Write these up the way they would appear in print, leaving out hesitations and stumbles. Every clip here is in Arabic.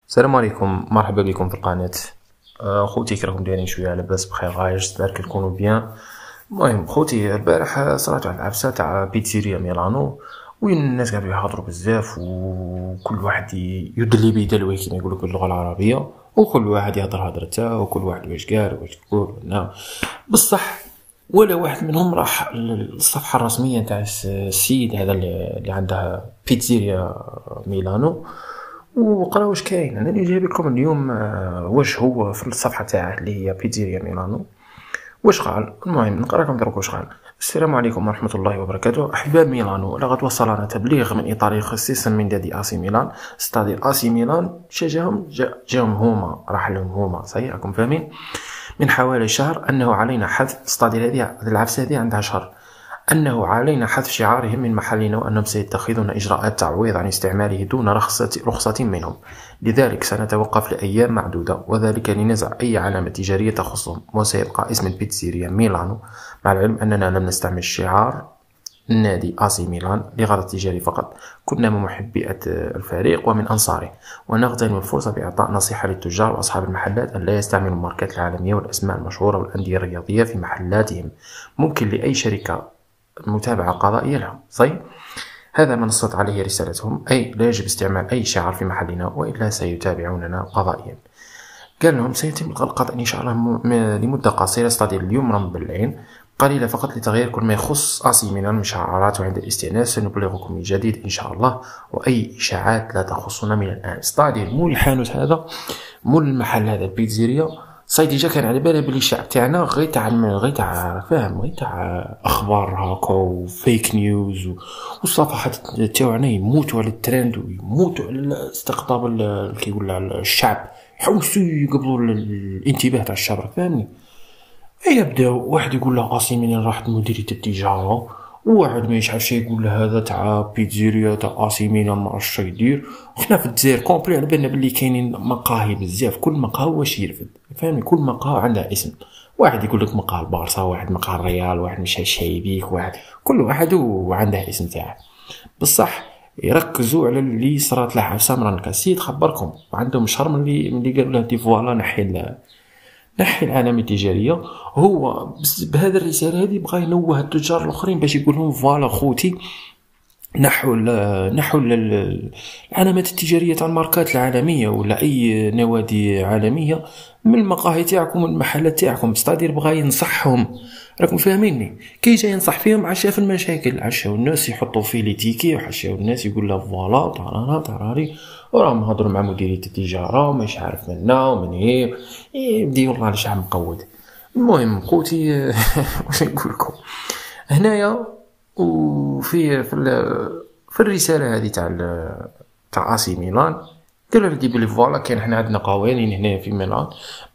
السلام عليكم، مرحبا بكم في القناة. خوتي كراكم دايرين شويه لاباس بخير غايش جيسبر كتكونوا بيان. المهم خوتي البارح صرات واحد العفسه تاع بيتزيريا ميلانو وين الناس قاعدوا يحضروا بزاف وكل واحد يدلي بيدلوي كما يقولوا باللغه العربيه، وكل واحد يهضر هضرته وكل واحد واش قال واش تقول لا بصح ولا واحد منهم راح للصفحه الرسميه تاع السيد هذا اللي عنده بيتزيريا ميلانو وقرا واش كاين. انا اللي جايب لكم اليوم واش هو في الصفحه تاعه اللي هي بيتزيريا ميلانو واش قال. المهم نقرا لكم دروك واش قال. السلام عليكم ورحمه الله وبركاته. احباب ميلانو، لقد وصلنا تبليغ من ايطاليا خصيصا من نادي اسي ميلان. استاد اسي ميلان جاهم هما راح لهم هما صحيح راكم فاهمين من حوالي شهر انه علينا حذف استاد هذه العفسه هذه عندها شهر، أنه علينا حذف شعارهم من محلنا وأنهم سيتخذون إجراءات تعويض عن استعماله دون رخصة منهم. لذلك سنتوقف لأيام معدودة، وذلك لنزع أي علامة تجارية تخصهم، وسيبقى اسم البيتزيريا ميلانو، مع العلم أننا لم نستعمل شعار نادي آسي ميلان لغرض تجاري فقط. كنا من محبي الفريق ومن أنصاره، ونغتنم الفرصة بإعطاء نصيحة للتجار وأصحاب المحلات أن لا يستعملوا الماركات العالمية والأسماء المشهورة والأندية الرياضية في محلاتهم. ممكن لأي شركة متابعة قضائية لهم صحيح. هذا ما نصت عليه رسالتهم، أي لا يجب استعمال أي شعار في محلنا وإلا سيتابعوننا قضائيا. قال لهم سيتم القضاء إن شاء الله لمدة قصيرة، استطيع اليوم رمض بالعين قليلة فقط لتغيير كل ما يخص آسي ميلان من شعارات، وعند الاستئناس سنبلغكم من جديد إن شاء الله، وأي إشاعات لا تخصنا من الآن. استطيع مول الحانوت هذا مول المحل هذا البيتزيريا صايدي جا كان على بالي بلي الشعب تاعنا غير تاع فاهم غير تاع اخبار هاكا وفيك نيوز والصفحات تاعنا يموتوا على الترند ويموتوا على استقطاب كيقول الشعب، يحوسوا يقبلوا الانتباه تاع الشعب فاهمني. يبدا واحد يقول له اسي ميلان راحت مديريه التجاره، وواحد ما يعرفش يقول له هذا تاع بيتزيريا تاع اسي ميلان ما عرفش يدير. وحنا في الجزائر كومبلي على بالنا بلي كاينين مقاهي بزاف، كل مقهى واش يرفد فاهمني، كل مقهى عندها اسم. واحد يقول لك مقهى البارسا، واحد مقهى الريال، واحد مش شايبيك، واحد كل واحد وعنده اسم تاعه. بصح يركزوا على اللي صرات له حفسه مران كاسيت خبركم وعندهم شهر من اللي قالوا له دي فوالا نحي العلامة التجارية. هو بهذا الرسالة هذه بغى ينوه التجار الآخرين باش يقول لهم فوالا خوتي نحو العلامات التجارية تاع الماركات العالمية ولا أي نوادي عالمية من المقاهي تاعكم والمحلات تاعكم. استادير بغى ينصحهم راكم فاهميني، كي جاي ينصح فيهم عشاف المشاكل، عشاو الناس يحطوا فيه لي تيكي، وعشاو الناس يقول له فوالا تراري وراهم هضروا مع مديرية التجارة ومش عارف منا ومن هي يبدي والله الشعب مقود. المهم خوتي واش نقول لكم هنايا وفي في الرسالة هذه تاع اسي ميلان قالوا لي بلي فوالا كاين حنا عندنا قوانين هنا في ميلان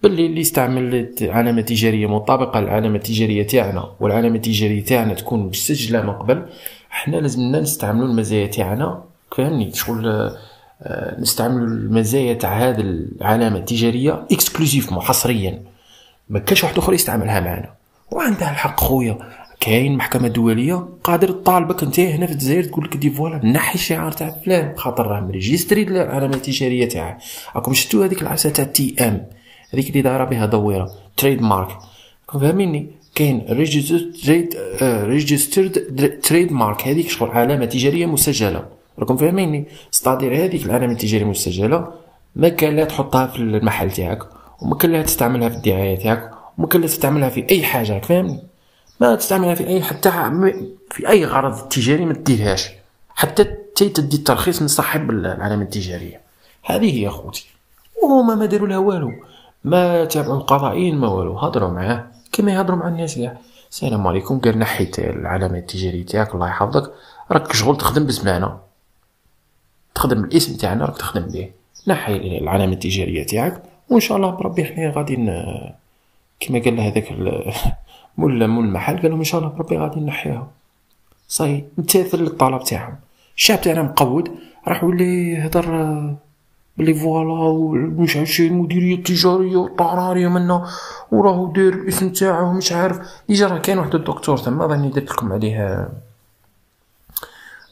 باللي اللي استعمل علامة تجارية مطابقة للعلامة التجارية تاعنا والعلامة التجارية تاعنا تكون مسجلة من قبل، حنا لازمنا نستعملوا المزايا تاعنا فهمني شغل نستعملوا المزايا تاع هذه العلامة التجارية اكسكلوزيف حصريا، ما كاش واحد اخر يستعملها معنا. وعندها الحق خويا، كاين محكمة دولية قادر تطالبك انت هنا في الجزائر تقول لك دي فوالا نحي الشعار تاع فلان خاطر راه مريجستري العلامة التجارية تاعه. راكم شفتوا هذيك العفسة تاع تي ام هذيك اللي دايره بها دويره تريد مارك فاهميني، كاين ريجسترد تريد مارك هذيك شغل علامة تجارية مسجلة راكم فاهميني. استادير هذيك العلامة التجارية المسجلة ما كان لا تحطها في المحل تاعك وما كان لا تستعملها في الدعاية تاعك وما كان لا تستعملها في اي حاجة فاهمني، ما تستعملها في اي حتى في اي غرض تجاري ما تديرهاش حتى تدي الترخيص من صاحب العلامة التجارية. هذه هي اخوتي، وهما ما داروا لها والو، ما تابعوا القضائيين ما والو، هضروا معاه كما يهضروا مع الناس كاع. السلام عليكم قال نحيت العلامة التجارية تاعك الله يحفظك، راك شغل تخدم بزمانه تخدم بالاسم تاعنا راك تخدم به، نحي العلامة التجارية تاعك وان شاء الله بربي احنا غادي كما قال له هذاك مول المحل قال لهم ان شاء الله بربي غادي نحيها صاي نمتثل للطلب تاعهم. الشعب تاعنا مقود راح يولي يهضر بلي فوالا ومش عارف شي مديريه التجاريه وطراريه منا وراه داير الاسم تاعه مش عارف. يجي راه كاين واحد الدكتور ثم ظني درت لكم عليه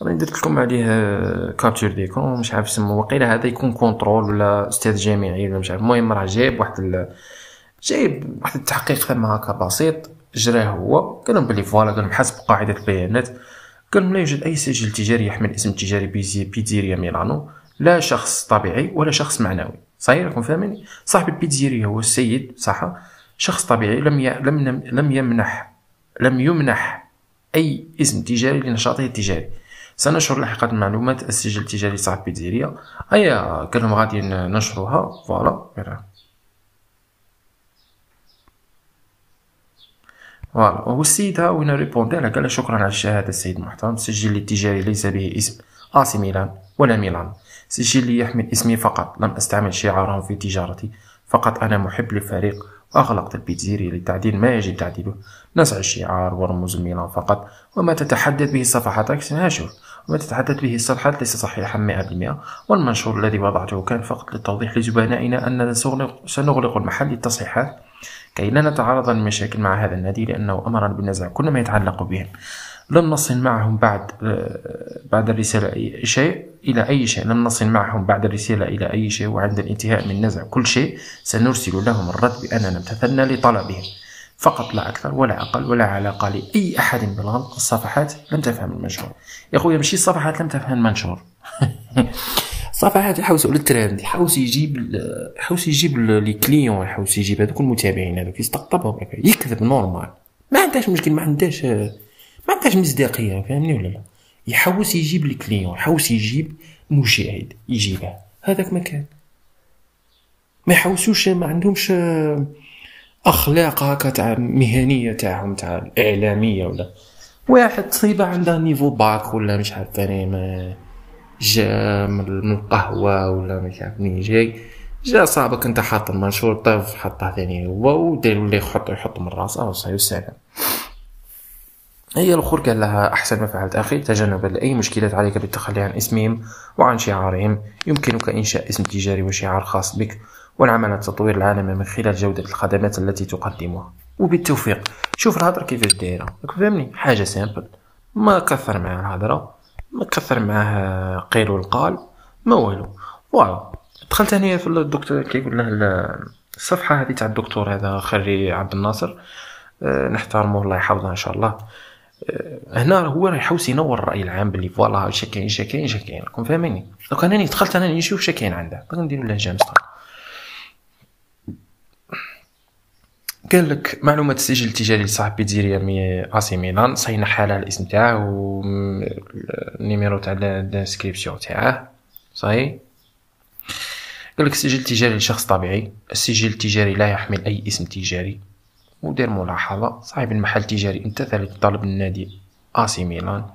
راني درت لكم عليه كابتور ديكرون مش عارف اسمه، وقيله هذا يكون كنترول ولا استاذ جامعي ولا مش عارف. المهم راه جايب واحد التحقيق ثم هكا بسيط جراه هو، قال لهم بلي فوالا، قال لهم حسب قاعده البيانات، قال لهم لا يوجد اي سجل تجاري يحمل اسم تجاري بيتزيريا ميلانو، لا شخص طبيعي ولا شخص معنوي. صحيح راكم فاهمين؟ صاحب البيتزيريا هو السيد صح، شخص طبيعي لم يمنح اي اسم تجاري لنشاطه التجاري. سننشر لاحقا معلومات السجل التجاري صاحب بيتزيريا. قال لهم غادي ننشروها فوالا. وهو السيد ها وين ريبوندي له، قال له شكرا على الشهاده السيد المحترم، السجل التجاري ليس به اسم AC ميلان ولا ميلان، سجلي يحمل اسمي فقط، لم استعمل شعارهم في تجارتي، فقط انا محب للفريق واغلقت البيتزيريا لتعديل ما يجب تعديله، نزع الشعار ورموز ميلان فقط، وما تتحدث به الصفحات شوف وما تتحدث به الصفحات ليس صحيحا 100%، والمنشور الذي وضعته كان فقط للتوضيح لزبنائنا أننا سنغلق المحل للتصحيحات كي لا نتعرض للمشاكل مع هذا النادي، لأنه أمرنا بنزع كل ما يتعلق بهم. لم نصل معهم بعد الرسالة لم نصل معهم بعد الرسالة إلى أي شيء، وعند الانتهاء من نزع كل شيء سنرسل لهم الرد بأننا امتثلنا لطلبهم فقط، لا أكثر ولا أقل، ولا علاقة لأي أحد بالغلط. الصفحات لم تفهم المنشور يا خويا، ماشي الصفحات لم تفهم المنشور. الصفحات يحوسوا على الترند، يحوس يجيب لي كليون، يحوس يجيب هذوك المتابعين هذوك يستقطبهم، يكذب نورمال، ما عندهاش مشكل، ما عندهاش مصداقية، فاهمني ولا لا؟ يحوس يجيب لي كليون، يحوس يجيب مشاهد يجيبه، هذاك مكان ما يحوسوش، ما عندهمش اخلاق هكا تاع مهنيه تاعهم تاع الاعلاميه، ولا واحد صيبه عنده نيفو باك ولا مش عارف ثاني ما جا من القهوه ولا مش عارف منين جا صابك انت حاط المنشور طاف حطه ثاني هو ودير اللي يحط من راسه وصاي والسلام. هي الاخر قال لها احسن ما فعلت اخي، تجنبا لاي مشكلات عليك بالتخلي عن اسمهم وعن شعارهم، يمكنك انشاء اسم تجاري وشعار خاص بك والعمل على التطوير العالمي من خلال جودة الخدمات التي تقدمها وبالتوفيق. شوف الهضره كيفاش دايره، فهمني؟ حاجه سامبل، ما كثر معاه الهضره، ما كثر معاه قيل والقال، ما والو. واو دخلت هنا في الدكتور كيقول له الصفحه هذه تاع الدكتور هذا خري عبد الناصر، نحترمه الله يحفظه ان شاء الله. هنا هو راه يحوس ينور الراي العام باللي فوالا شكاين راكم فاهميني. لو كان انا دخلت انا نشوف شكاين عنده نديروا له جامستر. قال لك معلومات السجل التجاري لصاحب بيتزيريا AC ميلان، صينا حالها الاسم تاعه والنيميرو تاع الانسكريبسيون تاعه صحيح. قال لك السجل التجاري لشخص طبيعي، السجل التجاري لا يحمل اي اسم تجاري، ودير ملاحظه صاحب المحل التجاري امتثل لطلب النادي AC ميلان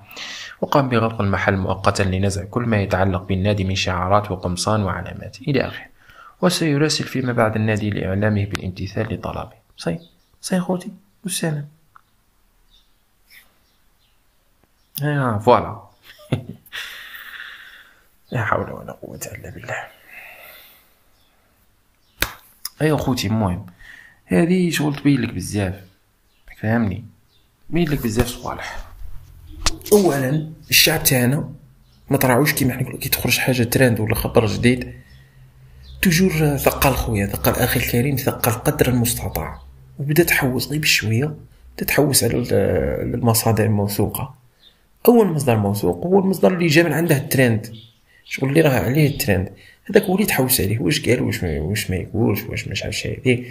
وقام بغلق المحل مؤقتا لنزع كل ما يتعلق بالنادي من شعارات وقمصان وعلامات الى اخره، وسيراسل فيما بعد النادي لإعلامه بالامتثال لطلبه. صحيح خوتي والسلام. فوالا. لا حول ولا قوة إلا بالله. أيوة خوتي، المهم هذه شغل تبين لك بزاف، فهمني؟ تبين لك بزاف صوالح. أولا الشعب تاعنا ما طلعوش كيما حنا نقولوا كي تخرج حاجة ترند ولا خبر جديد تجور ثقل خويا، ثقل أخي الكريم، ثقل قدر المستطاع، وبدأ تحوس غير بشوية، بدأ تحوس على المصادر الموثوقة. أول مصدر موثوق هو المصدر اللي جا من عنده الترند، شغل اللي راه عليه الترند هذاك هو اللي تحوس عليه، واش قال واش ما يقولش، واش مش عارف شي،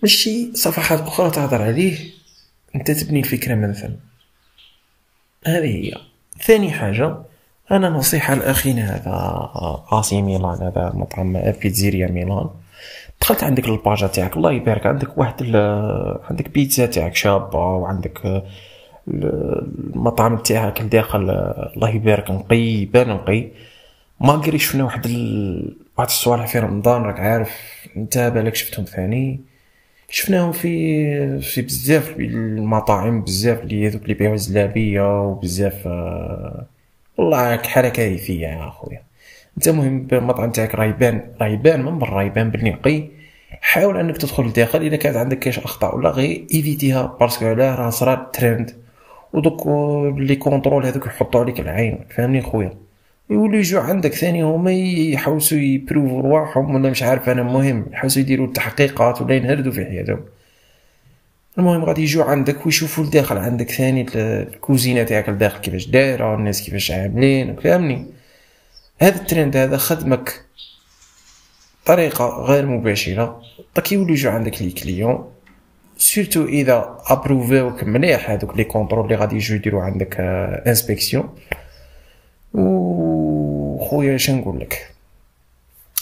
ماشي صفحات أخرى تهضر عليه أنت تبني الفكرة من ثم. هذه هي. ثاني حاجة، أنا نصيحة لأخينا هذا AC ميلان، هذا مطعم بيتزيريا ميلان، دخلت عندك الباجة تاعك الله يبارك، عندك عندك بيتزا تاعك شابة، وعندك المطعم تاعك الداخل الله يبارك نقي ما قري. شفنا واحد الصوالح في رمضان راك عارف انت بالك شفتهم ثاني، شفناهم في بزاف المطاعم، بزاف اللي هذوك اللي بيعوا زلابيه، وبزاف والله حركه ريفيه يا اخويا. انت مهم المطعم تاعك رايبان من برا، رايبان بالنقي، حاول انك تدخل لداخل اذا كانت عندك كاش اخطاء ولا غير ايفيتيها، باسكو لا راه صرا ترند ودوك لي كونترول هذوك يحطوا عليك العين، فهمني خويا، يولوا يجوا عندك ثاني هما يحوسوا يبروفوا رواحهم ولا مش عارف انا، المهم يحوسوا يديروا التحقيقات ولا ينهردوا في حياتهم. المهم غادي يجوا عندك ويشوفوا لداخل عندك ثاني الكوزينه تاعك لداخل كيفاش دايره، الناس كيفاش عاملين، فهمني. هذا الترند هذا خدمك طريقه غير مباشره، يولوا يجوا عندك لي كليون سورتو اذا ابروفيوك مليح هذوك لي كونترول اللي غادي يجوا يديروا عندك انسبكسيون. وخويا اش نقول لك،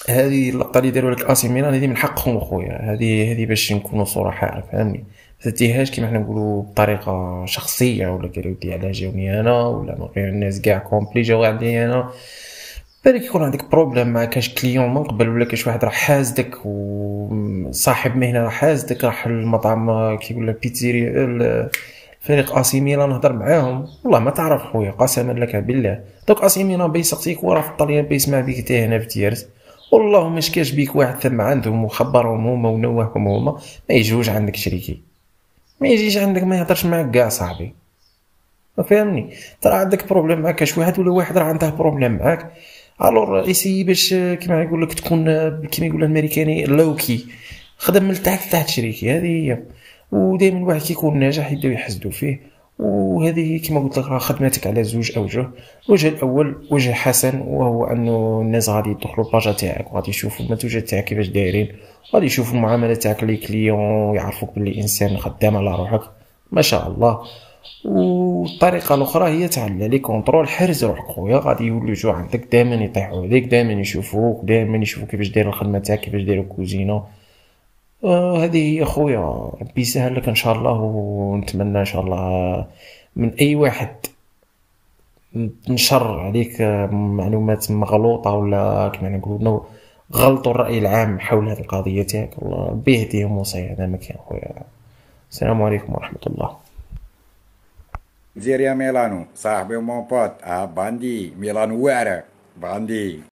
هذه اللقطه اللي داروا لك اسي ميلان هذه من حقهم خويا، هذه باش نكونوا صراحه، فهمني. ما تديهاش كيما حنا نقولوا بطريقه شخصيه، ولا قالوا دي على جاوني انا ولا ما غير الناس كاع كومبلي جاو عندي انا. بالك يكون عندك بروبليم مع كاش كليون من قبل، ولا كاش واحد راح حازدك وصاحب مهنه راح حازدك، راح المطعم كيقول لك بيتزيريا فريق اسي ميلان نهضر معاهم، والله ما تعرف خويا قسما لك بالله. دوك اسي ميلان بيسقسيك وراه في الطليان بيسمع بيك تي هنا في تيرز، والله ما شكاش بيك واحد ثم عندهم وخبرهم هما ونوههم هما، ما يجوش عندك شريكي، ما يجيش عندك، ما يهضرش معاك كاع صاحبي، فهمني. ترى عندك بروبليم معاك كاش واحد ولا واحد راه عنده بروبليم معاك، الور ايسي باش كيما يقول لك تكون كيما يقول الامريكاني لوكي، خدم من تحت شريكي، هذه هي. ودائما الواحد كيكون ناجح يبداو يحسدوا فيه، وهذه كما قلت لك راه خدمتك على زوج اوجه. الوجه الاول وجه حسن، وهو انه الناس غادي يدخلوا الباجا تاعك وغادي يشوفوا المنتوجات تاعك كيفاش دايرين، غادي يشوفوا المعامله تاعك لي كليون، يعرفوك باللي انسان خدام على روحك ما شاء الله. والطريقه الاخرى هي تاع لي كونترول، حرز روحك خويا، غادي يولوا يجوا عندك دائما يطيحوا عليك، دائما يشوفوك، دائما يشوفوا كيفاش داير الخدمه تاعك، كيفاش داير الكوزينه. هذه هي خويا، ربي يسهل لك ان شاء الله، ونتمنى ان شاء الله من اي واحد نشر عليك معلومات مغلوطه، ولا كما نقولوا غلطوا الراي العام حول هذه القضيه تاعك، الله ربي يهديهم ويصير هذا مكان خويا. السلام عليكم ورحمه الله. Pizzeria Milano, صاحبي ومون بوت باندي ميلانو واعرة باندي.